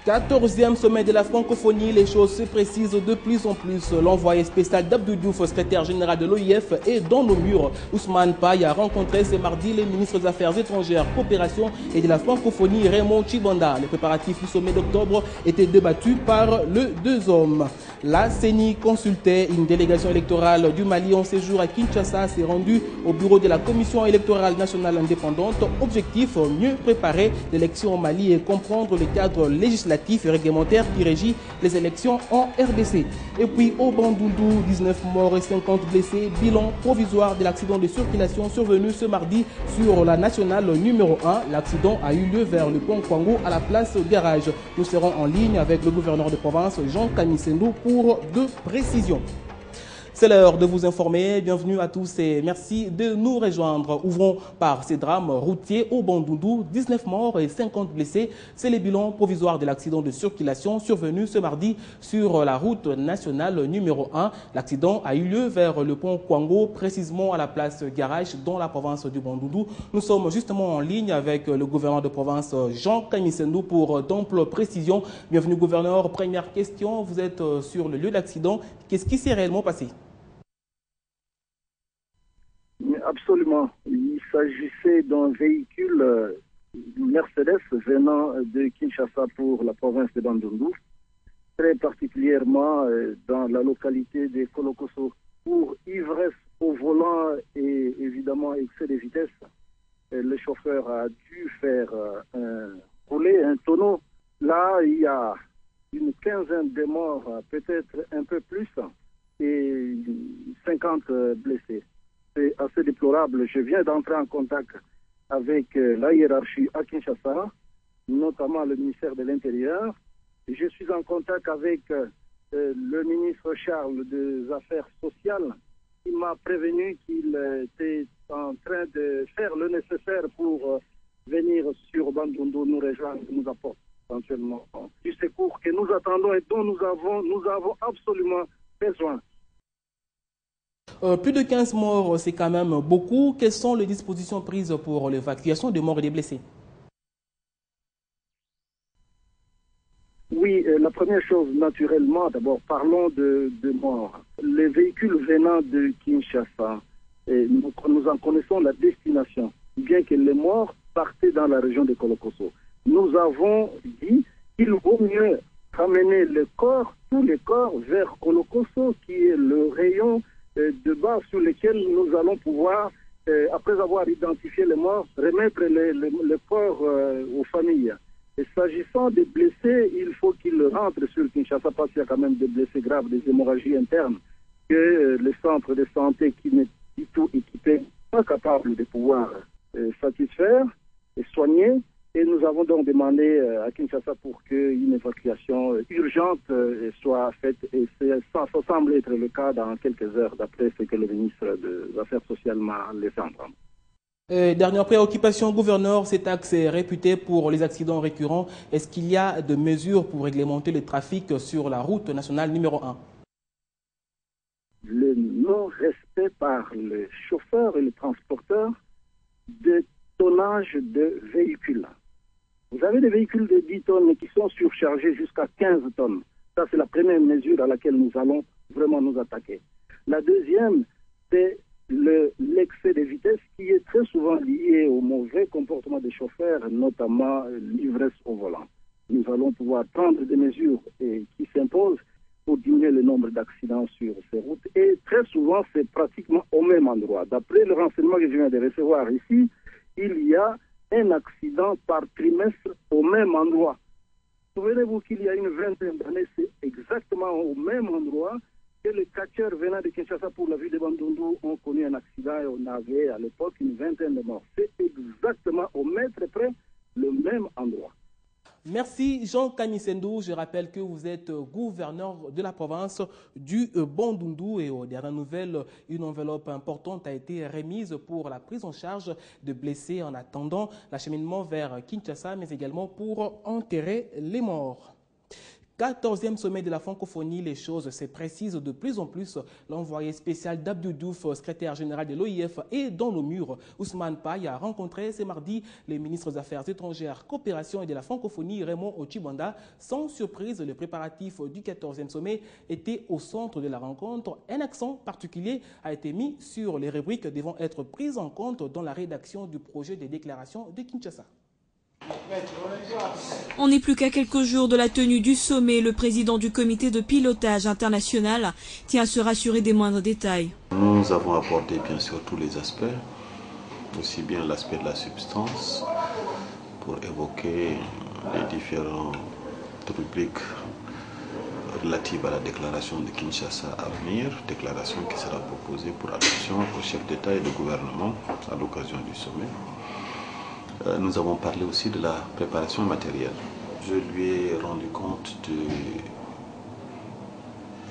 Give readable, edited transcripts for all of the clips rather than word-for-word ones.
14e sommet de la francophonie, les choses se précisent de plus en plus. L'envoyé spécial d'Abdou Diouf, secrétaire général de l'OIF, est dans nos murs. Ousmane Paye a rencontré ce mardi les ministres des Affaires étrangères, coopération et de la francophonie Raymond Chibanda. Les préparatifs du sommet d'octobre étaient débattus par les deux hommes. La CENI consultait une délégation électorale du Mali en séjour à Kinshasa s'est rendue au bureau de la Commission électorale nationale indépendante. Objectif, mieux préparer l'élection au Mali et comprendre le cadre législatif et réglementaire qui régit les élections en RDC. Et puis au Bandundu, 19 morts et 50 blessés. Bilan provisoire de l'accident de circulation survenu ce mardi sur la nationale numéro 1. L'accident a eu lieu vers le pont Kwango à la place Garage. Nous serons en ligne avec le gouverneur de province Jean Kamisendo pour de précisions. C'est l'heure de vous informer. Bienvenue à tous et merci de nous rejoindre. Ouvrons par ces drames routiers au Bandundu. 19 morts et 50 blessés. C'est le bilan provisoire de l'accident de circulation survenu ce mardi sur la route nationale numéro 1. L'accident a eu lieu vers le pont Kwango, précisément à la place Garage dans la province du Bandundu. Nous sommes justement en ligne avec le gouverneur de province Jean Kamisendo pour d'amples précisions. Bienvenue gouverneur. Première question, vous êtes sur le lieu d'accident. Qu'est-ce qui s'est réellement passé ? Absolument. Il s'agissait d'un véhicule Mercedes venant de Kinshasa pour la province de Bandundu, très particulièrement dans la localité de Kolokoso, pour ivresse au volant et évidemment excès de vitesse. Le chauffeur a dû faire rouler un tonneau. Là, il y a une quinzaine de morts, peut-être un peu plus, et 50 blessés. C'est assez déplorable. Je viens d'entrer en contact avec la hiérarchie à Kinshasa, notamment le ministère de l'Intérieur. Je suis en contact avec le ministre Charles des Affaires sociales, qui m'a prévenu qu'il était en train de faire le nécessaire pour venir sur Bandundu nous rejoindre, nous apporter éventuellement du secours que nous attendons et dont nous avons absolument besoin. Plus de 15 morts, c'est quand même beaucoup. Quelles sont les dispositions prises pour l'évacuation des morts et des blessés? Oui, la première chose, naturellement, d'abord, parlons de morts. Les véhicules venant de Kinshasa, nous en connaissons la destination, bien que les morts partaient dans la région de Kolokoso. Nous avons dit qu'il vaut mieux ramener tous les corps vers Kolokoso, qui est le rayon de base sur lesquels nous allons pouvoir, après avoir identifié les morts, remettre les corps aux familles. Et s'agissant des blessés, il faut qu'ils rentrent sur Kinshasa parce qu'il y a quand même des blessés graves, des hémorragies internes, que les centres de santé qui n'est du tout équipés sont pas capables de pouvoir satisfaire et soigner. Et nous avons donc demandé à Kinshasa pour qu'une évacuation urgente soit faite. Et ça semble être le cas dans quelques heures, d'après ce que le ministre des Affaires sociales m'a laissé entendre. Dernière préoccupation, gouverneur, cet axe est réputé pour les accidents récurrents. Est-ce qu'il y a des mesures pour réglementer le trafic sur la route nationale numéro 1? Le non-respect par les chauffeurs et les transporteurs de tonnage de véhicules. Vous avez des véhicules de 10 tonnes qui sont surchargés jusqu'à 15 tonnes. Ça, c'est la première mesure à laquelle nous allons vraiment nous attaquer. La deuxième, c'est l'excès de vitesse qui est très souvent lié au mauvais comportement des chauffeurs, notamment l'ivresse au volant. Nous allons pouvoir prendre des mesures qui s'imposent pour diminuer le nombre d'accidents sur ces routes. Et très souvent, c'est pratiquement au même endroit. D'après le renseignement que je viens de recevoir ici, il y a un accident par trimestre au même endroit. Souvenez-vous qu'il y a une vingtaine d'années, c'est exactement au même endroit que les catcheurs venant de Kinshasa pour la ville de Bandundu ont connu un accident et on avait à l'époque une vingtaine de morts. C'est exactement au mètre près le même endroit. Merci Jean Kamisendo. Je rappelle que vous êtes gouverneur de la province du Bandundu et aux dernières nouvelles, une enveloppe importante a été remise pour la prise en charge de blessés en attendant l'acheminement vers Kinshasa, mais également pour enterrer les morts. 14e sommet de la francophonie, les choses se précisent de plus en plus. L'envoyé spécial d'Abdou Diouf, secrétaire général de l'OIF, est dans nos murs. Ousmane Paye a rencontré ce mardi les ministres des Affaires étrangères, coopération et de la francophonie, Raymond Ochibanda. Sans surprise, le préparatif du 14e sommet était au centre de la rencontre. Un accent particulier a été mis sur les rubriques devant être prises en compte dans la rédaction du projet de déclaration de Kinshasa. On n'est plus qu'à quelques jours de la tenue du sommet. Le président du comité de pilotage international tient à se rassurer des moindres détails. Nous avons abordé bien sûr tous les aspects, aussi bien l'aspect de la substance, pour évoquer les différentes rubriques relatives à la déclaration de Kinshasa à venir, déclaration qui sera proposée pour adoption aux chefs d'État et de gouvernement à l'occasion du sommet. Nous avons parlé aussi de la préparation matérielle. Je lui ai rendu compte de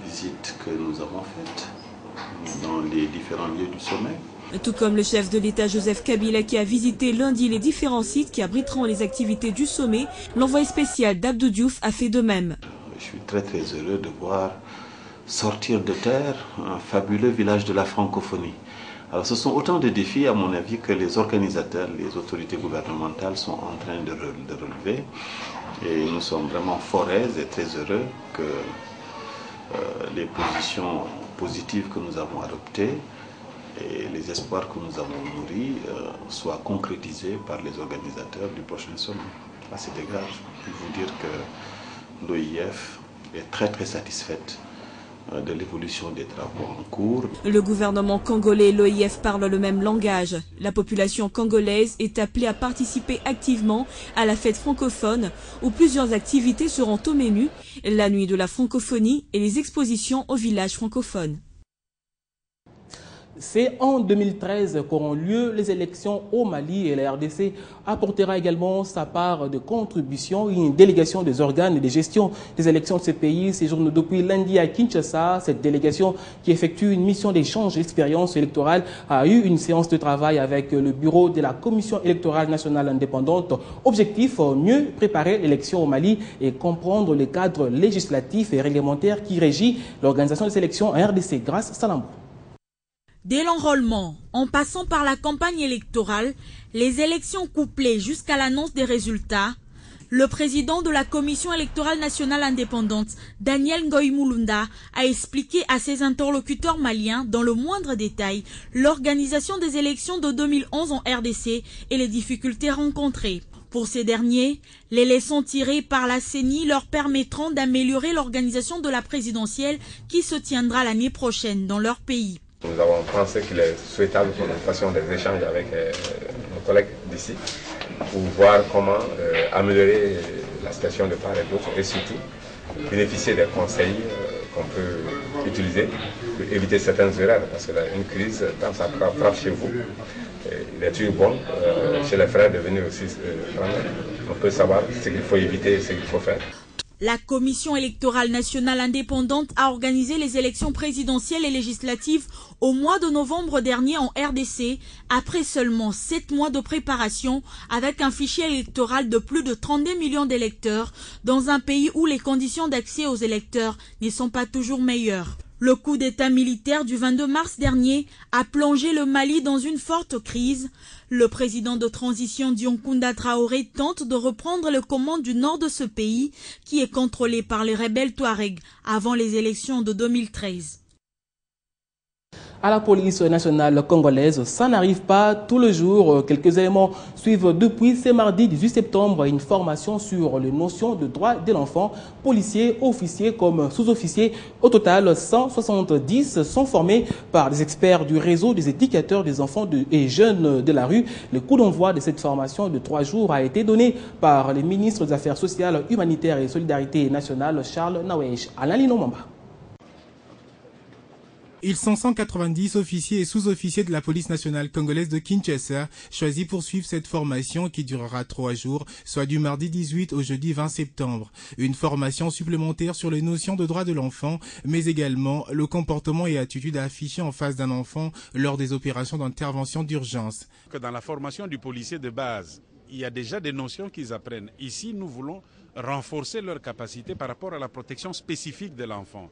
visites que nous avons faites dans les différents lieux du sommet. Tout comme le chef de l'État Joseph Kabila qui a visité lundi les différents sites qui abriteront les activités du sommet, l'envoyé spécial d'Abdou Diouf a fait de même. Je suis très heureux de voir sortir de terre un fabuleux village de la francophonie. Alors ce sont autant de défis à mon avis que les organisateurs, les autorités gouvernementales sont en train de relever. Et nous sommes vraiment fort aises et très heureux que les positions positives que nous avons adoptées et les espoirs que nous avons nourris soient concrétisés par les organisateurs du prochain sommet. À cet égard, je peux vous dire que l'OIF est très satisfaite de l'évolution des travaux en cours. Le gouvernement congolais et l'OIF parlent le même langage. La population congolaise est appelée à participer activement à la fête francophone où plusieurs activités seront au menu, la nuit de la francophonie et les expositions au village francophone. C'est en 2013 qu'auront lieu les élections au Mali et la RDC apportera également sa part de contribution. Une délégation des organes de gestion des élections de ce pays séjourne depuis lundi à Kinshasa. Cette délégation qui effectue une mission d'échange d'expérience électorale a eu une séance de travail avec le bureau de la Commission électorale nationale indépendante. Objectif, mieux préparer l'élection au Mali et comprendre le cadre législatif et réglementaire qui régit l'organisation des élections en RDC. Grâce à Salambou. Dès l'enrôlement, en passant par la campagne électorale, les élections couplées jusqu'à l'annonce des résultats, le président de la Commission électorale nationale indépendante, Daniel Ngoï Mulunda, a expliqué à ses interlocuteurs maliens dans le moindre détail l'organisation des élections de 2011 en RDC et les difficultés rencontrées. Pour ces derniers, les leçons tirées par la CENI leur permettront d'améliorer l'organisation de la présidentielle qui se tiendra l'année prochaine dans leur pays. Nous avons pensé qu'il est souhaitable que nous fassions des échanges avec nos collègues d'ici pour voir comment améliorer la situation de part et d'autre et surtout bénéficier des conseils qu'on peut utiliser pour éviter certaines erreurs parce qu'une crise, quand ça frappe chez vous, il est toujours bon chez les frères de venir aussi on peut savoir ce qu'il faut éviter et ce qu'il faut faire. La Commission électorale nationale indépendante a organisé les élections présidentielles et législatives au mois de novembre dernier en RDC, après seulement 7 mois de préparation, avec un fichier électoral de plus de 32 millions d'électeurs, dans un pays où les conditions d'accès aux électeurs ne sont pas toujours meilleures. Le coup d'État militaire du 22 mars dernier a plongé le Mali dans une forte crise. Le président de transition Dioncounda Traoré tente de reprendre les commandes du nord de ce pays qui est contrôlé par les rebelles Touaregs avant les élections de 2013. À la police nationale congolaise, ça n'arrive pas tous les jours. Quelques éléments suivent depuis ce mardi 18 septembre une formation sur les notions de droits de l'enfant. Policiers, officiers comme sous-officiers, au total 170 sont formés par des experts du réseau des éducateurs des enfants et jeunes de la rue. Le coup d'envoi de cette formation de 3 jours a été donné par le ministre des Affaires sociales, humanitaires et solidarité nationale, Charles Nawesh. Alain Linomamba. Ils sont 190 officiers et sous-officiers de la police nationale congolaise de Kinshasa, choisis pour suivre cette formation qui durera 3 jours, soit du mardi 18 au jeudi 20 septembre. Une formation supplémentaire sur les notions de droits de l'enfant, mais également le comportement et attitude à afficher en face d'un enfant lors des opérations d'intervention d'urgence. Dans la formation du policier de base, il y a déjà des notions qu'ils apprennent. Ici, nous voulons renforcer leur capacité par rapport à la protection spécifique de l'enfant.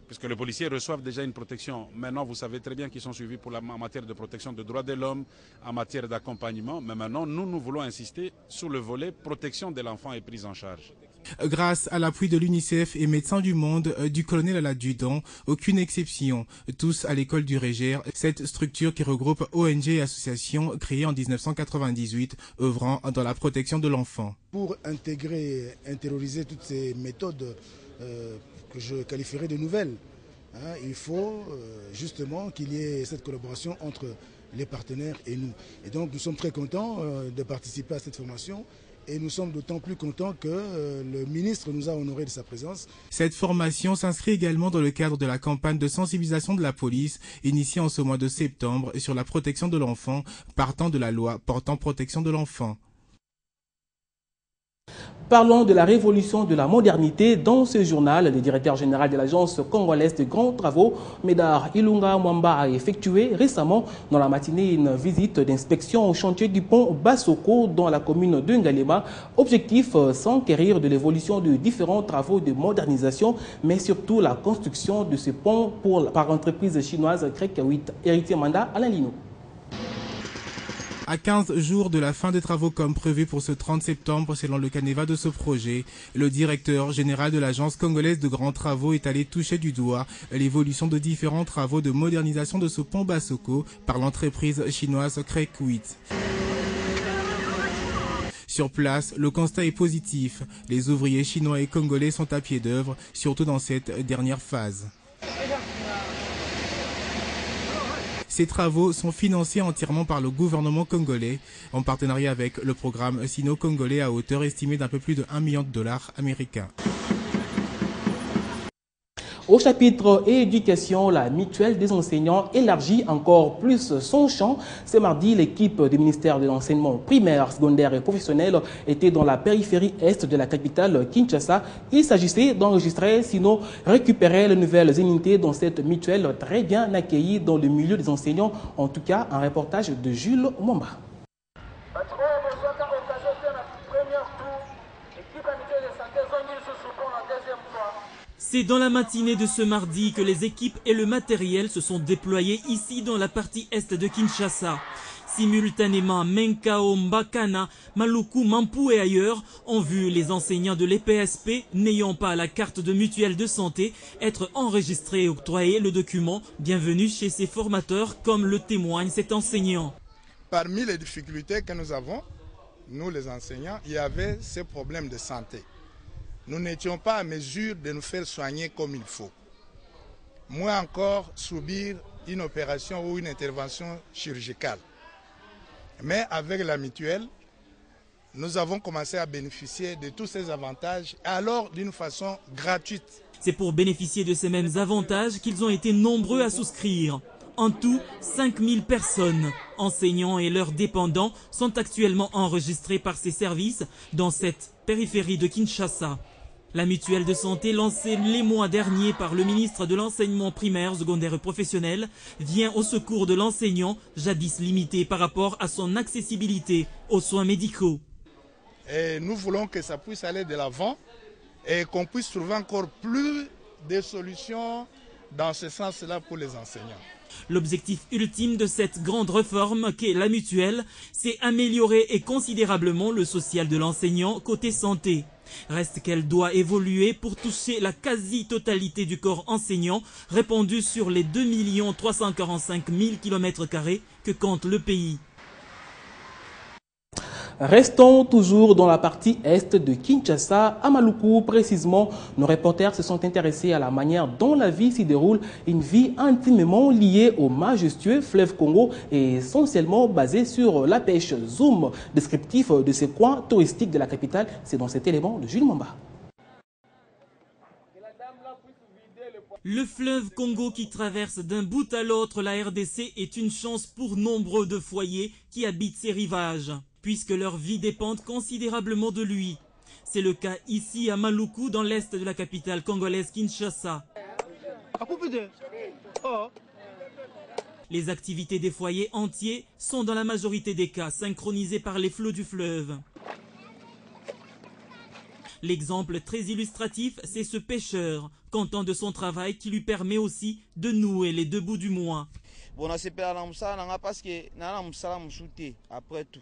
Puisque les policiers reçoivent déjà une protection. Maintenant, vous savez très bien qu'ils sont suivis en matière de protection des droits de l'homme, en matière d'accompagnement. Mais maintenant, nous voulons insister sur le volet protection de l'enfant et prise en charge. Grâce à l'appui de l'UNICEF et Médecins du Monde, du colonel à l'adjudant, aucune exception, tous à l'école du Régère, cette structure qui regroupe ONG et associations créée en 1998, œuvrant dans la protection de l'enfant. Pour intérioriser toutes ces méthodes que je qualifierais de nouvelles, il faut justement qu'il y ait cette collaboration entre les partenaires et nous. Et donc nous sommes très contents de participer à cette formation. Et nous sommes d'autant plus contents que le ministre nous a honoré de sa présence. Cette formation s'inscrit également dans le cadre de la campagne de sensibilisation de la police, initiée en ce mois de septembre sur la protection de l'enfant, partant de la loi portant protection de l'enfant. Parlons de la révolution de la modernité. Dans ce journal, le directeur général de l'agence congolaise de grands travaux, Médard Ilunga Mwamba, a effectué récemment dans la matinée une visite d'inspection au chantier du pont Bassoko dans la commune de Ngalema. Objectif, s'enquérir de l'évolution de différents travaux de modernisation, mais surtout la construction de ce pont par l'entreprise chinoise Crec 8. Héritier Manda, Alain Lino. À 15 jours de la fin des travaux comme prévu pour ce 30 septembre, selon le canevas de ce projet, le directeur général de l'agence congolaise de grands travaux est allé toucher du doigt l'évolution de différents travaux de modernisation de ce pont Bassoko par l'entreprise chinoise Crec 8. Sur place, le constat est positif. Les ouvriers chinois et congolais sont à pied d'œuvre, surtout dans cette dernière phase. Ces travaux sont financés entièrement par le gouvernement congolais, en partenariat avec le programme sino-congolais à hauteur estimée d'un peu plus de $1 million américains. Au chapitre éducation, la mutuelle des enseignants élargit encore plus son champ. Ce mardi, l'équipe du ministère de l'enseignement primaire, secondaire et professionnel était dans la périphérie est de la capitale Kinshasa. Il s'agissait d'enregistrer, sinon récupérer les nouvelles unités dans cette mutuelle très bien accueillie dans le milieu des enseignants. En tout cas, un reportage de Jules Mwamba. C'est dans la matinée de ce mardi que les équipes et le matériel se sont déployés ici dans la partie est de Kinshasa. Simultanément, Menkao, Mbakana, Maluku, Mampu et ailleurs ont vu les enseignants de l'EPSP n'ayant pas la carte de mutuelle de santé être enregistrés et octroyer le document. Bienvenue chez ces formateurs, comme le témoigne cet enseignant. Parmi les difficultés que nous avons, nous les enseignants, il y avait ces problèmes de santé. Nous n'étions pas à mesure de nous faire soigner comme il faut. Moins encore subir une opération ou une intervention chirurgicale. Mais avec la mutuelle, nous avons commencé à bénéficier de tous ces avantages, alors d'une façon gratuite. C'est pour bénéficier de ces mêmes avantages qu'ils ont été nombreux à souscrire. En tout, 5000 personnes, enseignants et leurs dépendants, sont actuellement enregistrés par ces services dans cette périphérie de Kinshasa. La mutuelle de santé lancée les mois derniers par le ministre de l'enseignement primaire, secondaire et professionnel vient au secours de l'enseignant, jadis limité par rapport à son accessibilité aux soins médicaux. Et nous voulons que ça puisse aller de l'avant et qu'on puisse trouver encore plus de solutions dans ce sens-là pour les enseignants. L'objectif ultime de cette grande réforme qu'est la mutuelle, c'est améliorer et considérablement le social de l'enseignant côté santé. Reste qu'elle doit évoluer pour toucher la quasi-totalité du corps enseignant répandu sur les 2 345 000 km² que compte le pays. Restons toujours dans la partie est de Kinshasa, à Maluku précisément. Nos reporters se sont intéressés à la manière dont la vie s'y déroule, une vie intimement liée au majestueux fleuve Congo et essentiellement basée sur la pêche. Zoom descriptif de ces coins touristiques de la capitale, c'est dans cet élément de Jules Mwamba. Le fleuve Congo qui traverse d'un bout à l'autre la RDC est une chance pour nombreux de foyers qui habitent ces rivages, puisque leur vie dépend considérablement de lui. C'est le cas ici à Maluku, dans l'est de la capitale congolaise Kinshasa. Les activités des foyers entiers sont dans la majorité des cas synchronisées par les flots du fleuve. L'exemple très illustratif, c'est ce pêcheur, content de son travail qui lui permet aussi de nouer les 2 bouts du mois. Après tout.